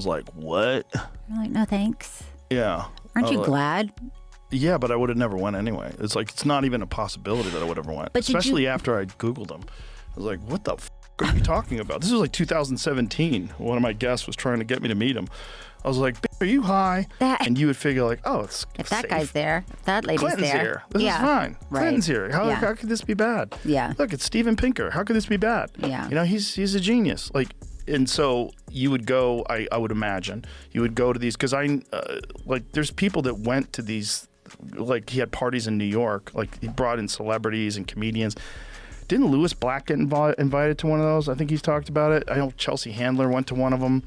was like, what? You're like, no thanks. Yeah. Aren't you glad? Yeah, but I would have never went anyway. It's like, it's not even a possibility that I would ever went. But especially after I Googled him. I was like, what the f*** are you talking about? This was like 2017. One of my guests was trying to get me to meet him. I was like, are you high? And you would figure like, oh, it's if safe. that guy's there, if that lady's Clinton's there. here. This is fine. Right. Clinton's here. How could this be bad? Yeah. Look, it's Steven Pinker. How could this be bad? Yeah. You know, he's a genius. Like, and so you would go, I would imagine, you would go to these, because like, there's people that went to these, like, he had parties in New York, like, he brought in celebrities and comedians. Didn't Louis Black get invited to one of those? I think he's talked about it. I know Chelsea Handler went to one of them.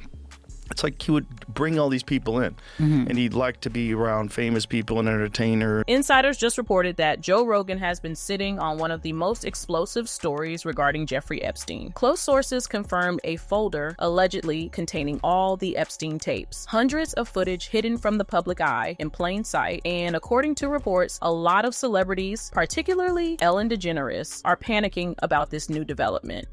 It's like he would bring all these people in, and he'd like to be around famous people and entertainer. Insiders just reported that Joe Rogan has been sitting on one of the most explosive stories regarding Jeffrey Epstein. Close sources confirmed a folder allegedly containing all the Epstein tapes, hundreds of footage hidden from the public eye in plain sight, and according to reports, a lot of celebrities, particularly Ellen DeGeneres, are panicking about this new development.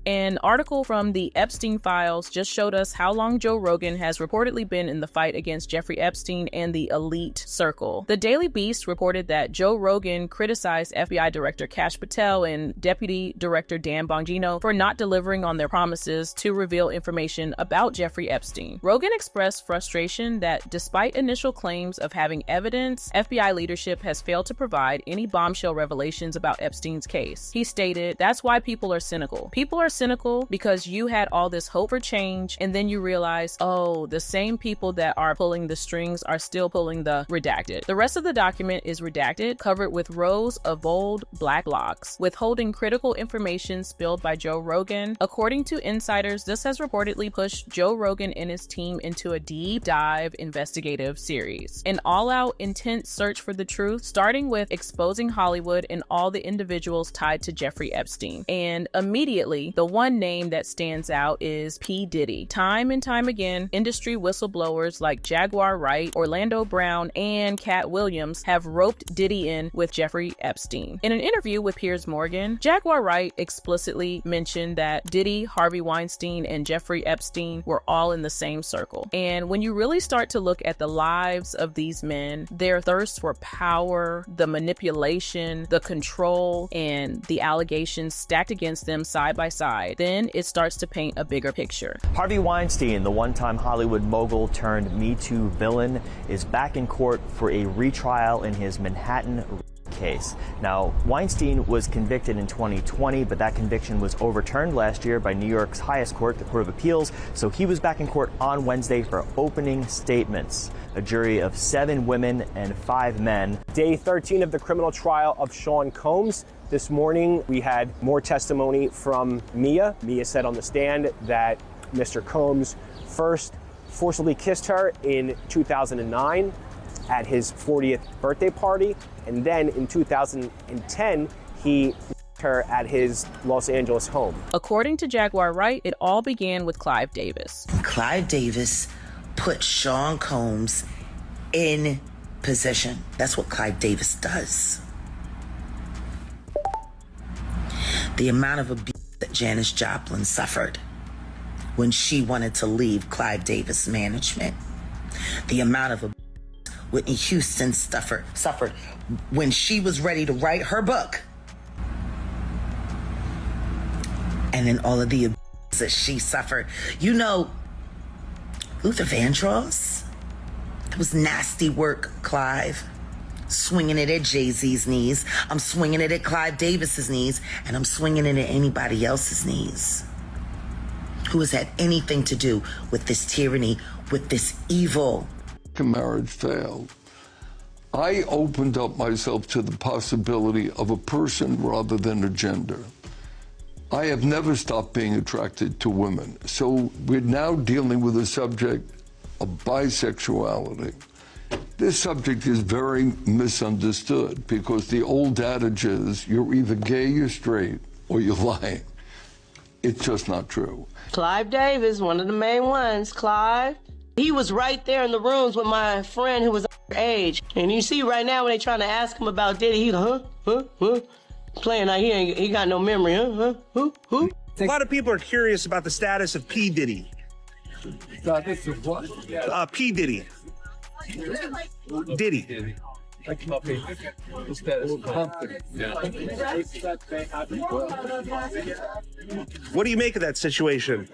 An article from the Epstein files just showed us how long Joe Rogan has reportedly been in the fight against Jeffrey Epstein and the elite circle. The Daily Beast reported that Joe Rogan criticized FBI Director Kash Patel and Deputy Director Dan Bongino for not delivering on their promises to reveal information about Jeffrey Epstein. Rogan expressed frustration that despite initial claims of having evidence, FBI leadership has failed to provide any bombshell revelations about Epstein's case. He stated, "That's why people are cynical. People are cynical because you had all this hope for change, and then you realize, oh, the same people that are pulling the strings are still pulling the redacted." The rest of the document is redacted, covered with rows of bold black blocks, withholding critical information spilled by Joe Rogan. According to insiders, this has reportedly pushed Joe Rogan and his team into a deep dive investigative series, an all-out intense search for the truth, starting with exposing Hollywood and all the individuals tied to Jeffrey Epstein. And immediately, the one name that stands out is P. Diddy. Time and time again, industry whistleblowers like Jaguar Wright, Orlando Brown, and Cat Williams have roped Diddy in with Jeffrey Epstein. In an interview with Piers Morgan, Jaguar Wright explicitly mentioned that Diddy, Harvey Weinstein, and Jeffrey Epstein were all in the same circle. And when you really start to look at the lives of these men, their thirst for power, the manipulation, the control, and the allegations stacked against them side by side, then it starts to paint a bigger picture. Harvey Weinstein, the one-time Hollywood mogul turned Me Too villain, is back in court for a retrial in his Manhattan case. Now, Weinstein was convicted in 2020, but that conviction was overturned last year by New York's highest court, the Court of Appeals, so he was back in court on Wednesday for opening statements. A jury of 7 women and 5 men. Day 13 of the criminal trial of Sean Combs. This morning, we had more testimony from Mia. Mia said on the stand that Mr. Combs first forcibly kissed her in 2009 at his 40th birthday party, and then in 2010, he her at his Los Angeles home. According to Jaguar Wright, it all began with Clive Davis. Clive Davis put Sean Combs in position. That's what Clive Davis does. The amount of abuse that Janis Joplin suffered when she wanted to leave Clive Davis management. The amount of abuse Whitney Houston suffered when she was ready to write her book. And then all of the abuse that she suffered. You know, Luther Vandross, that was nasty work, Clive. Swinging it at Jay-Z's knees. I'm swinging it at Clive Davis's knees, and I'm swinging it at anybody else's knees who has had anything to do with this tyranny, with this evil. Marriage failed. I opened up myself to the possibility of a person rather than a gender. I have never stopped being attracted to women. So we're now dealing with the subject of bisexuality. This subject is very misunderstood because the old adage is you're either gay, you're straight, or you're lying. It's just not true. Clive Davis, one of the main ones. Clive, He was right there in the rooms with my friend who was age. And you see right now when they trying to ask him about Diddy, he playing like he got no memory, A lot of people are curious about the status of P. Diddy. Status of what? P. Diddy. Diddy. What do you make of that situation?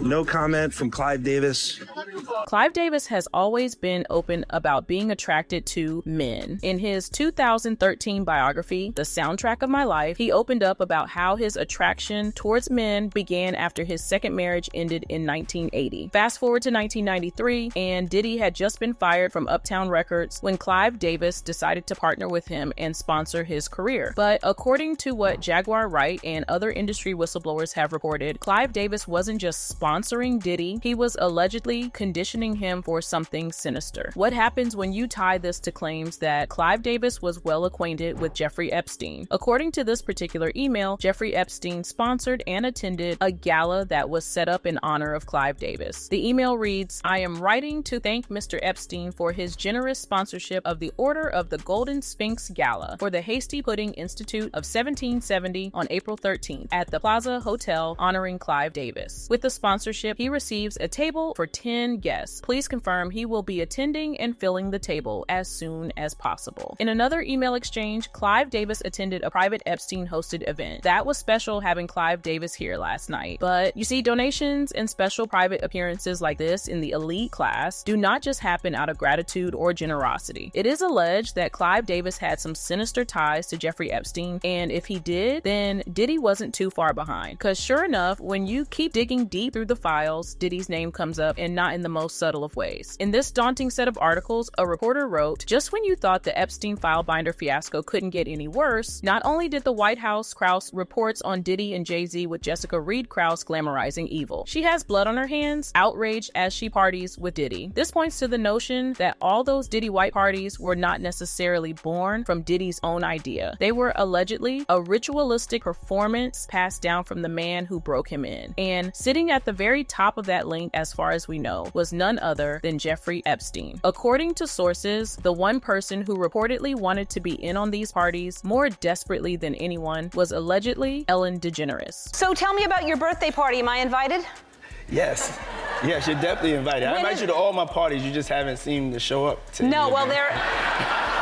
No comment from Clive Davis. Clive Davis has always been open about being attracted to men. In his 2013 biography, The Soundtrack of My Life, he opened up about how his attraction towards men began after his second marriage ended in 1980. Fast forward to 1993, and Diddy had just been fired from Uptown Records when Clive Davis decided to partner with him and sponsor his career. But according to what Jaguar Wright and other industry whistleblowers have reported, Clive Davis wasn't just sponsoring Diddy, he was allegedly conditioning him for something sinister. What happens when you tie this to claims that Clive Davis was well acquainted with Jeffrey Epstein? According to this particular email, Jeffrey Epstein sponsored and attended a gala that was set up in honor of Clive Davis. The email reads, "I am writing to thank Mr. Epstein for his generous sponsorship of the Order of the Golden Sphinx Gala for the Hasty Pudding Institute of 1770 on April 13th at the Plaza Hotel honoring Clive Davis. With the sponsorship, he receives a table for 10 guests. Please confirm he will be attending and filling the table as soon as possible." In another email exchange, Clive Davis attended a private Epstein-hosted event. That was special having Clive Davis here last night. But you see, donations and special private appearances like this in the elite class do not just happen out of gratitude or generosity. It is alleged that Clive Davis had some sinister ties to Jeffrey Epstein, and if he did, then Diddy wasn't too far behind. Because sure enough, when you keep digging deep through the files, Diddy's name comes up, and not in the most subtle of ways. In this daunting set of articles, a reporter wrote, "Just when you thought the Epstein file binder fiasco couldn't get any worse, not only did the White House Krause reports on Diddy and Jay-Z with Jessica Reed Krause glamorizing evil. She has blood on her hands, outraged as she parties with Diddy. This points to the notion that all those Diddy white parties were not necessarily born from Diddy's own idea. They were allegedly a ritualistic performance passed down from the man who broke him in. And sitting at the very top of that link, as far as we know, was none other than Jeffrey Epstein. According to sources, the one person who reportedly wanted to be in on these parties more desperately than anyone was allegedly Ellen DeGeneres." So tell me about your birthday party. Am I invited? Yes, you're definitely invited. I invite you to all my parties. You just haven't seemed to show up. No, well,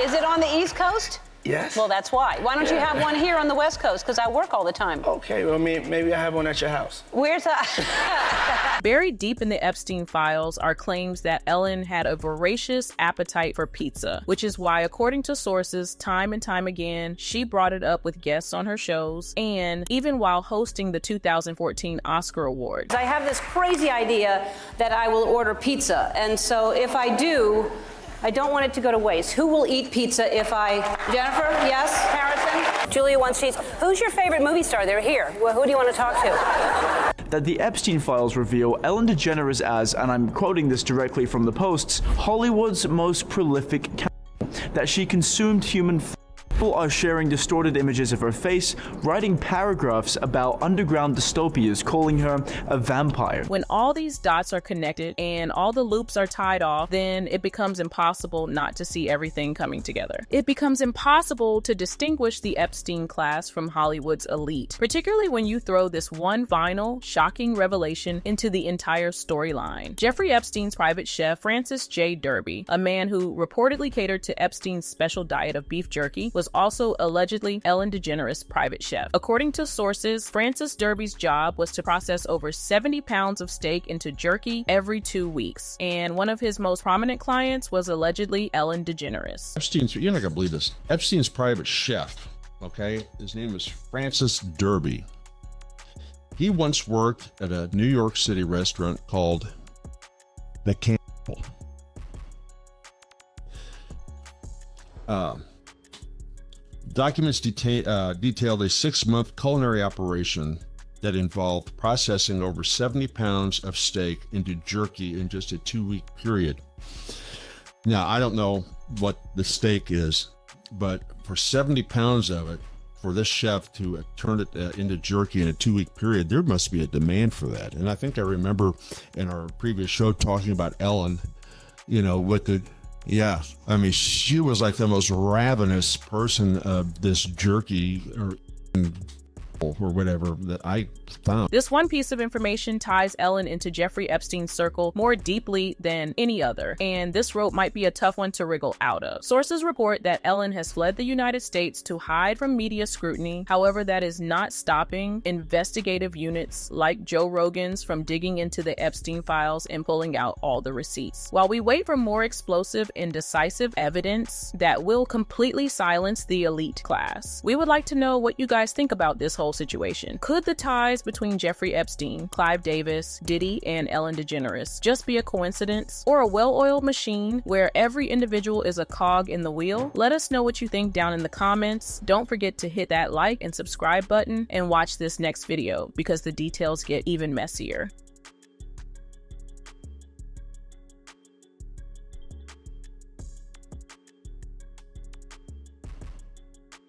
is it on the East Coast? Yes. Well, that's why. Why don't you have one here on the West Coast? Because I work all the time. Okay, well, maybe I have one at your house. Where's that? Buried deep in the Epstein files are claims that Ellen had a voracious appetite for pizza, which is why, according to sources, time and time again, she brought it up with guests on her shows, and even while hosting the 2014 Oscar Awards. I have this crazy idea that I will order pizza, and so if I do, I don't want it to go to waste. Who will eat pizza if I... Jennifer, yes? Harrison? Julia wants cheese. Who's your favorite movie star? They're here. Well, who do you want to talk to? That the Epstein files reveal Ellen DeGeneres as, and I'm quoting this directly from the Post's, Hollywood's most prolific cannibal. That she consumed human people are sharing distorted images of her face, writing paragraphs about underground dystopias, calling her a vampire. When all these dots are connected and all the loops are tied off, then it becomes impossible not to see everything coming together. It becomes impossible to distinguish the Epstein class from Hollywood's elite, particularly when you throw this one final, shocking revelation into the entire storyline. Jeffrey Epstein's private chef, Francis J. Derby, a man who reportedly catered to Epstein's special diet of beef jerky, was also allegedly Ellen DeGeneres' private chef. According to sources, Francis Derby's job was to process over 70 pounds of steak into jerky every 2 weeks, and one of his most prominent clients was allegedly Ellen DeGeneres. You're not gonna believe this. Epstein's private chef, okay, his name is Francis Derby. He once worked at a New York City restaurant called The Cannibal. Documents detailed a 6-month culinary operation that involved processing over 70 pounds of steak into jerky in just a 2-week period. Now, I don't know what the steak is, but for 70 pounds of it, for this chef to turn it into jerky in a 2-week period, there must be a demand for that. And I think I remember in our previous show talking about Ellen, you know, with the, yeah, I mean, she was like the most ravenous person of this jerky or whatever that I found. This one piece of information ties Ellen into Jeffrey Epstein's circle more deeply than any other, and this rope might be a tough one to wriggle out of. Sources report that Ellen has fled the United States to hide from media scrutiny. However, that is not stopping investigative units like Joe Rogan's from digging into the Epstein files and pulling out all the receipts. While we wait for more explosive and decisive evidence that will completely silence the elite class, we would like to know what you guys think about this whole situation. Could the ties between Jeffrey Epstein, Clive Davis, Diddy, and Ellen DeGeneres just be a coincidence, or a well-oiled machine where every individual is a cog in the wheel? Let us know what you think down in the comments. Don't forget to hit that like and subscribe button and watch this next video because the details get even messier.